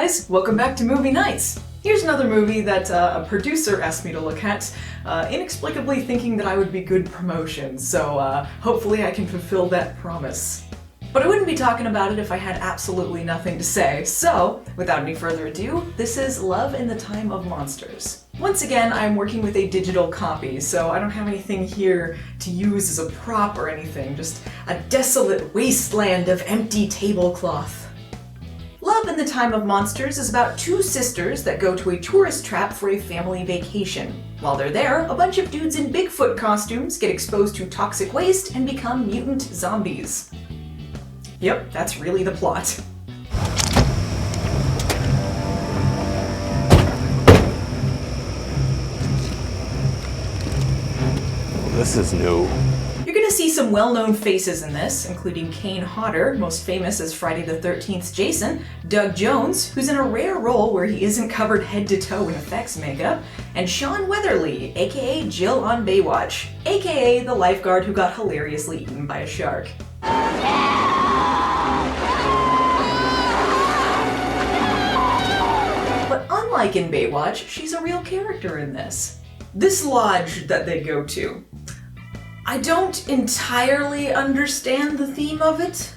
guys, welcome back to Movie Nights. Here's another movie that a producer asked me to look at, inexplicably thinking that I would be good promotion, so hopefully I can fulfill that promise. But I wouldn't be talking about it if I had absolutely nothing to say, so without any further ado, this is Love in the Time of Monsters. Once again, I'm working with a digital copy, so I don't have anything here to use as a prop or anything, just a desolate wasteland of empty tablecloth. Love in the Time of Monsters is about two sisters that go to a tourist trap for a family vacation. While they're there, a bunch of dudes in Bigfoot costumes get exposed to toxic waste and become mutant zombies. Yep, that's really the plot. This is new. You're gonna see some well-known faces in this, including Kane Hodder, most famous as Friday the 13th's Jason, Doug Jones, who's in a rare role where he isn't covered head to toe in effects makeup, and Sean Weatherly, aka Jill on Baywatch, aka the lifeguard who got hilariously eaten by a shark. But unlike in Baywatch, she's a real character in this. This lodge that they go to, I don't entirely understand the theme of it.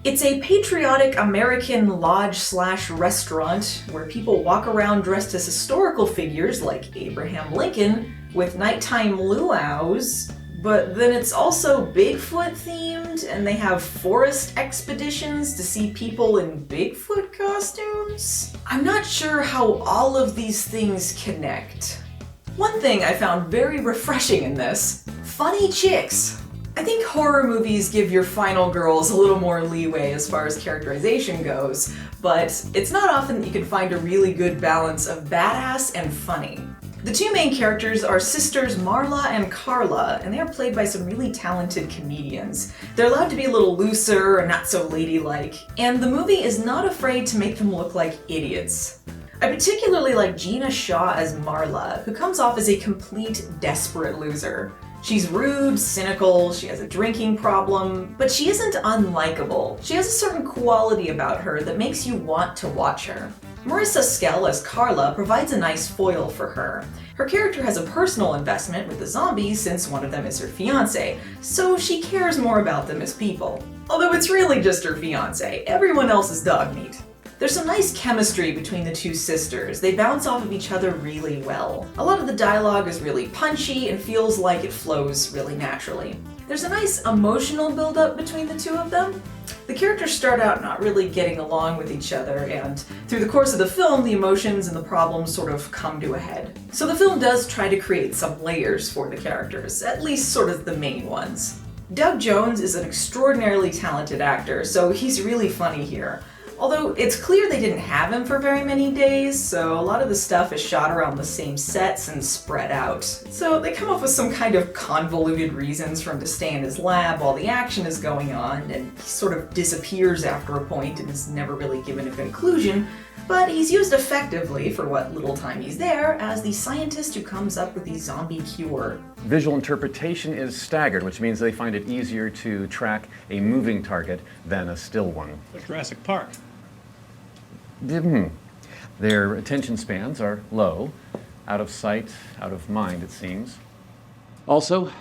It's a patriotic American lodge/restaurant where people walk around dressed as historical figures like Abraham Lincoln with nighttime luau's, but then it's also Bigfoot themed and they have forest expeditions to see people in Bigfoot costumes. I'm not sure how all of these things connect. One thing I found very refreshing in this: funny chicks. I think horror movies give your final girls a little more leeway as far as characterization goes, but it's not often that you can find a really good balance of badass and funny. The two main characters are sisters Marla and Carla, and they are played by some really talented comedians. They're allowed to be a little looser and not so ladylike, and the movie is not afraid to make them look like idiots. I particularly like Gina Shaw as Marla, who comes off as a complete desperate loser. She's rude, cynical, she has a drinking problem, but she isn't unlikable. She has a certain quality about her that makes you want to watch her. Marissa Skell as Carla provides a nice foil for her. Her character has a personal investment with the zombies since one of them is her fiancé, so she cares more about them as people. Although it's really just her fiancé, everyone else is dog meat. There's some nice chemistry between the two sisters. They bounce off of each other really well. A lot of the dialogue is really punchy and feels like it flows really naturally. There's a nice emotional build-up between the two of them. The characters start out not really getting along with each other, and through the course of the film, the emotions and the problems sort of come to a head. So the film does try to create some layers for the characters, at least sort of the main ones. Doug Jones is an extraordinarily talented actor, so he's really funny here. Although it's clear they didn't have him for very many days, so a lot of the stuff is shot around the same sets and spread out. So they come up with some kind of convoluted reasons for him to stay in his lab while the action is going on, and he sort of disappears after a point and is never really given a conclusion, but he's used effectively for what little time he's there as the scientist who comes up with the zombie cure. Visual interpretation is staggered, which means they find it easier to track a moving target than a still one. Like Jurassic Park. Their attention spans are low, out of sight, out of mind, it seems. Also,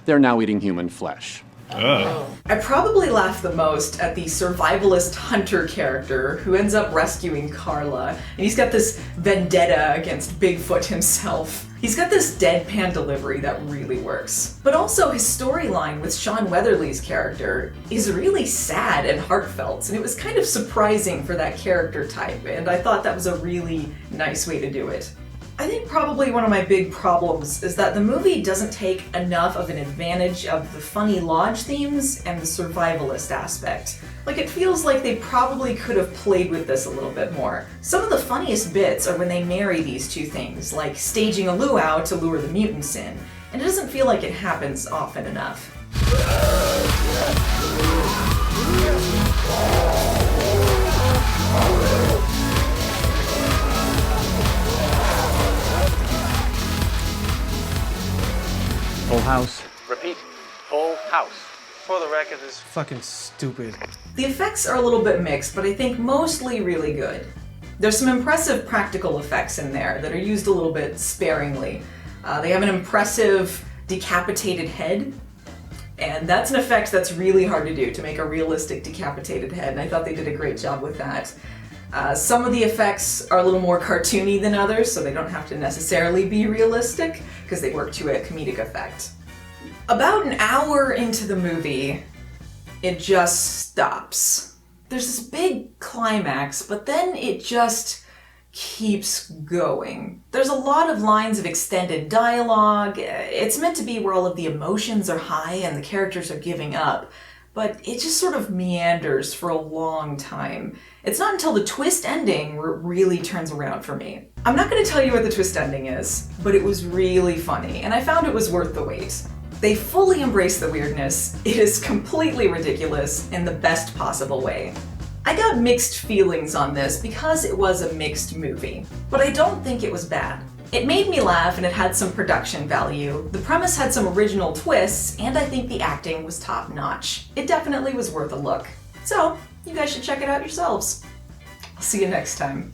they're now eating human flesh. I probably laugh the most at the survivalist hunter character who ends up rescuing Carla, and he's got this vendetta against Bigfoot himself. He's got this deadpan delivery that really works. But also his storyline with Sean Weatherly's character is really sad and heartfelt, and it was kind of surprising for that character type, and I thought that was a really nice way to do it. I think probably one of my big problems is that the movie doesn't take enough of an advantage of the funny lodge themes and the survivalist aspect. Like, it feels like they probably could have played with this a little bit more. Some of the funniest bits are when they marry these two things, like staging a luau to lure the mutants in, and it doesn't feel like it happens often enough. Full house. Repeat, full house. For the record, this is fucking stupid. The effects are a little bit mixed, but I think mostly really good. There's some impressive practical effects in there that are used a little bit sparingly. They have an impressive decapitated head, and that's an effect that's really hard to do, to make a realistic decapitated head, and I thought they did a great job with that. Some of the effects are a little more cartoony than others, so they don't have to necessarily be realistic, because they work to a comedic effect. About an hour into the movie, it just stops. There's this big climax, but then it just keeps going. There's a lot of lines of extended dialogue. It's meant to be where all of the emotions are high and the characters are giving up, but it just sort of meanders for a long time. It's not until the twist ending where it really turns around for me. I'm not going to tell you what the twist ending is, but it was really funny, and I found it was worth the wait. They fully embrace the weirdness. It is completely ridiculous in the best possible way. I got mixed feelings on this because it was a mixed movie, but I don't think it was bad. It made me laugh and it had some production value. The premise had some original twists, and I think the acting was top notch. It definitely was worth a look. So, you guys should check it out yourselves. I'll see you next time.